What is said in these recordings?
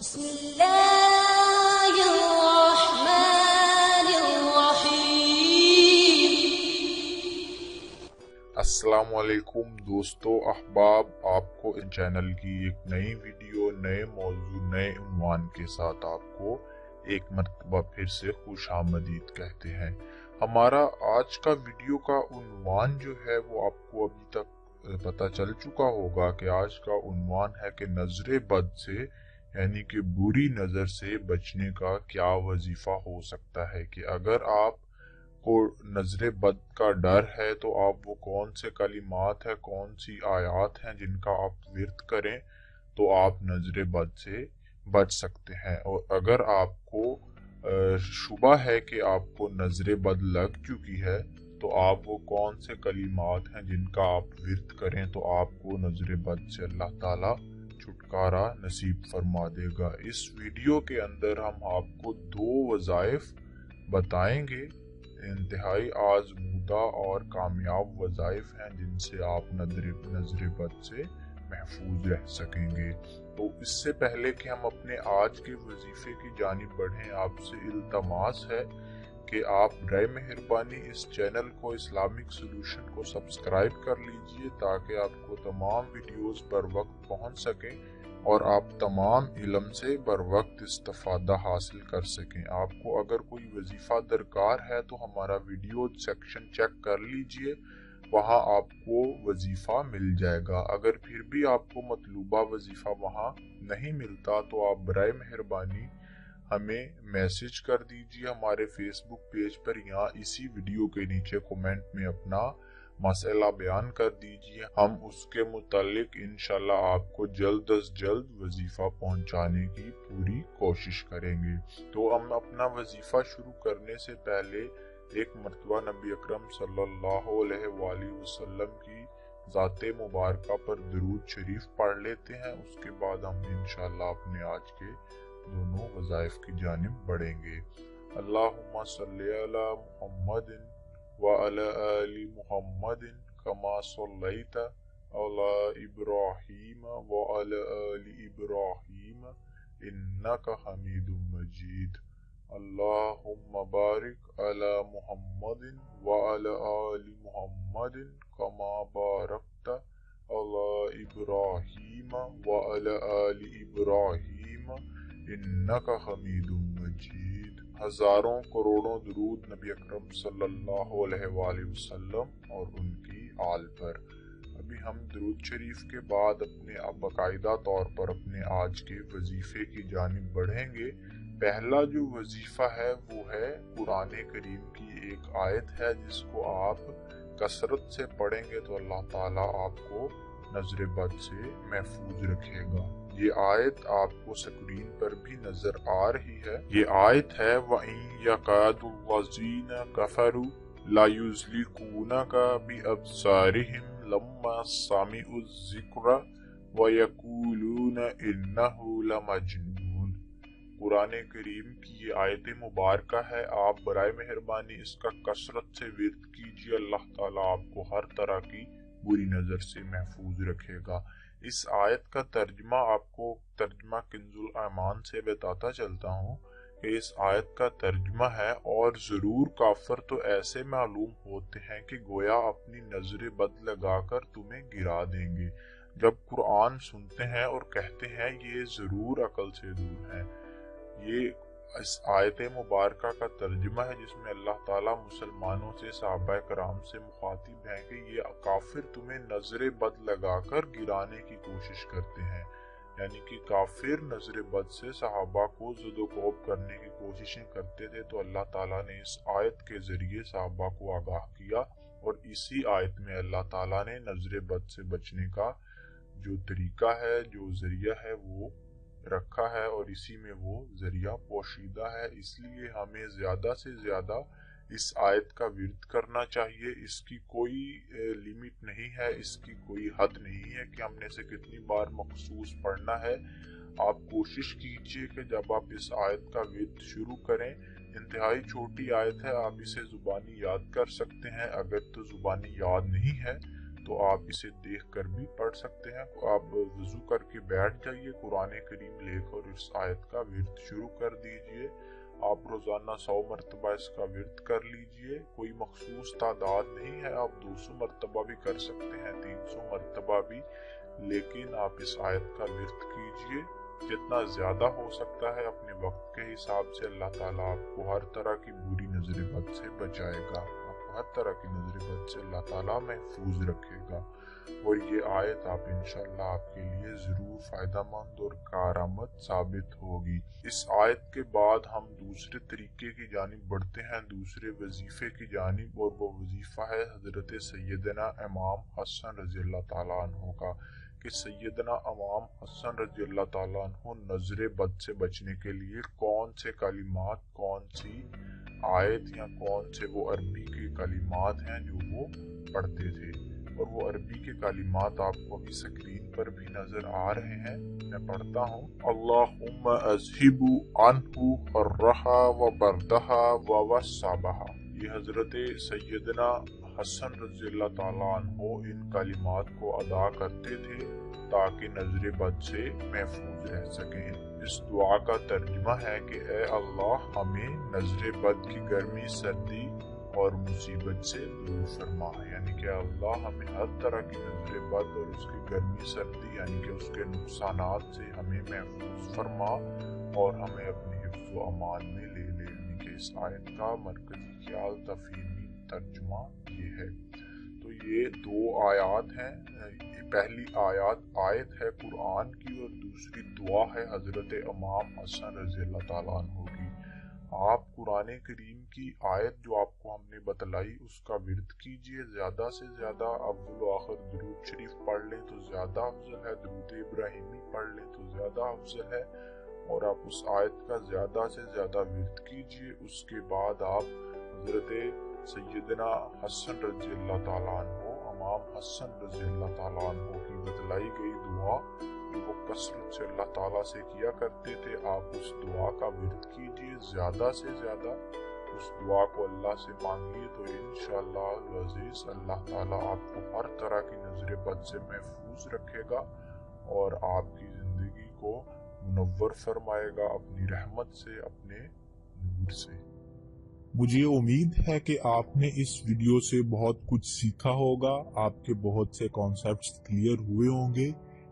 بسم الله الرحمن الرحيم अस्सलामुअलैकुम दोस्तों अहबाब, आपको इस चैनल की एक नई वीडियो नए मौजू नए उन्वान के साथ आपको एक मरतबा फिर से खुशामदीद कहते हैं। हमारा आज का वीडियो का उन्वान जो है वो आपको अभी तक पता चल चुका होगा कि आज का उन्वान है कि नजर बद से यानी कि बुरी नज़र से बचने का क्या वजीफा हो सकता है, कि अगर आप को नजर बद का डर है तो आप वो कौन से कलिमात है, कौन सी आयात हैं जिनका आप विर्द करें तो आप नजर बद से बच सकते हैं। और अगर आपको शुबा है कि आपको नजर बद लग चुकी है तो आप वो कौन से कलिमात हैं जिनका आप विर्द करें तो आपको नजर बद से अल्लाह ताला छुटकारा नसीब फरमा देगा। इस वीडियो के अंदर हम आपको दो वज़ाइफ बताएंगे, इंतहाई आजमूदा और कामयाब वज़ाइफ हैं जिनसे आप नजर बद से महफूज रह सकेंगे। तो इससे पहले कि हम अपने आज के वजीफे की जानिब बढ़ें, आपसे इल्तमास है कि आप बराए मेहरबानी इस चैनल को इस्लामिक सोल्यूशन को सब्सक्राइब कर लीजिए ताकि आपको तमाम वीडियोस बर वक्त पहुंच सकें और आप तमाम इल्म से बर वक्त इस्तिफादा हासिल कर सकें। आपको अगर कोई वजीफ़ा दरकार है तो हमारा वीडियो सेक्शन चेक कर लीजिए, वहाँ आपको वजीफ़ा मिल जाएगा। अगर फिर भी आपको मतलूबा वजीफ़ा वहाँ नहीं मिलता तो आप बराए मेहरबानी हमें मैसेज कर दीजिए हमारे फेसबुक पेज पर, या इसी वीडियो के नीचे कमेंट में अपना मसला बयान कर दीजिए। हम उसके मुतालिक इंशाल्लाह आपको जल्द अज जल्द वजीफा पहुंचाने की पूरी कोशिश करेंगे। तो हम अपना वजीफा शुरू करने से पहले एक मरतबा नबी अकरम सल्लल्लाहु अलैहि वसल्लम की ज़ाते मुबारका पर दुरूद शरीफ पढ़ लेते हैं। उसके बाद हम इंशाल्लाह अपने आज के दोनों वज़ाइफ की जानिब बढ़ेंगे। अल्लाहुम्मा सल्ली अला मुहम्मदिन व अला आलि मुहम्मदिन कमा सल्लैता अला इब्राहीम व अला आलि इब्राहीम इन्नका हमीदुम मजीद। अल्लाहुम्मा बारिक अला मुहम्मदिन व अला आलि मुहम्मदिन कमा बारकता अला इब्राहीम व अला आलि इब्राहीम इन्नका हमीदुम मजीद। हजारों करोड़ों दुरूद नबी अकरम सल्लल्लाहु अलैहि वसल्लम और उनकी आल पर। अभी हम दुरूद शरीफ के बाद अपने बाकायदा तौर पर अपने आज के वजीफे की जानिब बढ़ेंगे। पहला जो वजीफा है वो है कुरान करीम की एक आयत है जिसको आप कसरत से पढ़ेंगे तो अल्लाह ताला आपको नजर बद से महफूज रखेगा। ये आयत आपको स्क्रीन पर भी नजर आ रही है। ये आयत है वइन यकादुल्लज़ीना कफरू ला युज़लिकूनका बिअब्सारिहिम लम्मा समिउज़्ज़िक्र व यक़ूलून इन्नहु लमजनून। कुरान करीम की ये आयत मुबारका है, आप बराए मेहरबानी इसका कसरत से विर्द कीजिए, अल्लाह ताला आपको हर तरह की बुरी नज़र से महफूज रखेगा। इस आयत का तर्जमा आपको तर्जमा किंजुल ईमान से बताता चलता हूँ कि इस आयत का तर्जमा है, और ज़रूर काफिर तो ऐसे मालूम होते हैं कि गोया अपनी नजर बद लगाकर तुम्हें गिरा देंगे। जब कुरान सुनते हैं और कहते हैं ये ज़रूर अकल से दूर है। ये इस आयत मुबारका का तर्जुमा है जिसमें अल्लाह ताला मुसलमानों से सहाबा कराम से मुखातिब हैं कि ये काफिर तुम्हें नजर बद लगाकर गिराने की कोशिश करते हैं। यानी कि काफिर नजर बद से सहाबा को ज़ुदोकोब करने की कोशिशें करते थे, तो अल्लाह ताला ने इस आयत के जरिए सहाबा को आगाह किया और इसी आयत में अल्लाह ताला ने नजर बद से बचने का जो तरीका है, जो जरिया है वो रखा है और इसी में वो जरिया पोशीदा है। इसलिए हमें ज्यादा से ज्यादा इस आयत का विर्द करना चाहिए। इसकी कोई लिमिट नहीं है, इसकी कोई हद नहीं है कि हमने से कितनी बार मखसूस पढ़ना है। आप कोशिश कीजिए कि जब आप इस आयत का विर्द शुरू करें, इंतहाई छोटी आयत है, आप इसे जुबानी याद कर सकते हैं। अगर तो जुबानी याद नहीं है तो आप इसे देख कर भी पढ़ सकते हैं। आप वज़ू करके बैठ जाइए, कुरान करीम लेकर इस आयत का विर्द शुरू कर दीजिए। आप रोज़ाना 100 मरतबा इसका विर्द कर लीजिए। कोई मखसूस तादाद नहीं है, आप 200 मरतबा भी कर सकते हैं, 300 मरतबा भी, लेकिन आप इस आयत का विर्द कीजिए जितना ज़्यादा हो सकता है। अपने वक्त के हिसाब से अल्लाह ताला आपको हर तरह की बुरी नजर बद से बचाएगा, आपको हर तरह की नजर बद से अल्लाह ताला महफूज रखेगा। और ये आयत आप इंशाअल्लाह आपके लिए ज़रूर फ़ायदेमंद और कारआमद साबित होगी। इस आयत के बाद हम दूसरे तरीके की जानिब बढ़ते हैं, दूसरे वजीफ़े की जानिब, और वो वजीफ़ा है हज़रत सैयदना इमाम हसन रज़ी अल्लाह ताला अन्हु का, कि सैयदना इमाम हसन रज़ी अल्लाह ताला अन्हु नजर बद से बचने के लिए कौन से कलिमात, कौन सी आयत या कौन से वो अरबी के कलिमात हैं जो वो पढ़ते थे। और वो अरबी के कलिमात आपको अभी स्क्रीन पर भी नजर आ रहे हैं। मैं पढ़ता हूँ। अल्लाहुम्मा अज़हिबु अन्हु हर्रहा व बर्दहा व वस्साबहा। ये हजरत सैयदना हसन रज़ी अल्लाह ताला अन्हु इन कलिमात को अदा करते थे ताकि नजर बद से महफूज रह सकें। इस दुआ का तर्जुमा है कि ए अल्लाह हमें नजर बद की गर्मी, सर्दी और मुसीबत से दूर फरमा, यानी कि अल्लाह हमें हर तरह की नजर बद और उसकी गर्मी, सर्दी यानी कि उसके नुकसानात से हमें महफूज फरमा और हमें अपने हिफ्ज़ व अमान में ले ले। यानी कि इस आयत का मरकजी ख्याल, तफहीमी तर्जुमा ये है। तो ये दो आयात हैं। पहली आयत है कुरान की और दूसरी दुआ है हजरत इमाम हसन रज़ी अल्लाह ताला अन्हु की। आप कुरान करीम की आयत जो आपको हमने बतलाई उसका विर्द कीजिए ज़्यादा से ज़्यादा। अव्वल व आखिर दुरूद शरीफ पढ़ लें तो ज़्यादा अफजल है, दुरूद इब्राहिमी पढ़ लें तो ज़्यादा अफजल है, और आप उस आयत का ज़्यादा से ज़्यादा विर्द कीजिए। उसके बाद आप हजरत सैयदना हसन रज़ी अल्लाह ताला अन्हु, इमाम हसन रज़ी अल्लाह ताला अन्हु की बतलाई गई दुआ जो वो कसरत से अल्लाह ताला से किया करते थे, आप उस दुआ का विर्द कीजिए ज़्यादा से ज़्यादा। उस दुआ को अल्लाह से मांगिए तो इंशाअल्लाह अज़ीज़ अल्लाह ताला आपको हर तरह की नजर बद से महफूज रखेगा और आपकी ज़िंदगी को मुनव्वर फरमाएगा अपनी रहमत से, अपने नूर से। मुझे उम्मीद है कि आपने इस वीडियो से बहुत कुछ सीखा होगा, आपके बहुत से कॉन्सेप्ट्स क्लियर हुए होंगे।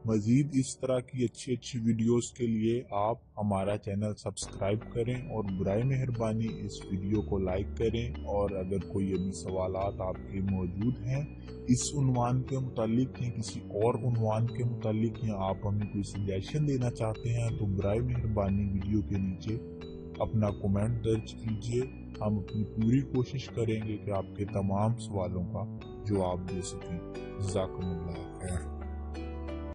मजीद इस तरह की अच्छी वीडियोस के लिए आप हमारा चैनल सब्सक्राइब करें और बराए मेहरबानी इस वीडियो को लाइक करें। और अगर कोई अभी सवालात आपके मौजूद हैं इस उन्वान के मुतालिक या किसी और उन्वान के मुतालिक, या आप हमें कोई सजेशन देना चाहते हैं तो बराए मेहरबानी वीडियो के नीचे अपना कमेंट दर्ज कीजिए। हम अपनी पूरी कोशिश करेंगे कि आपके तमाम सवालों का जवाब दे सकें। जज़ाकुमुल्लाह खैर।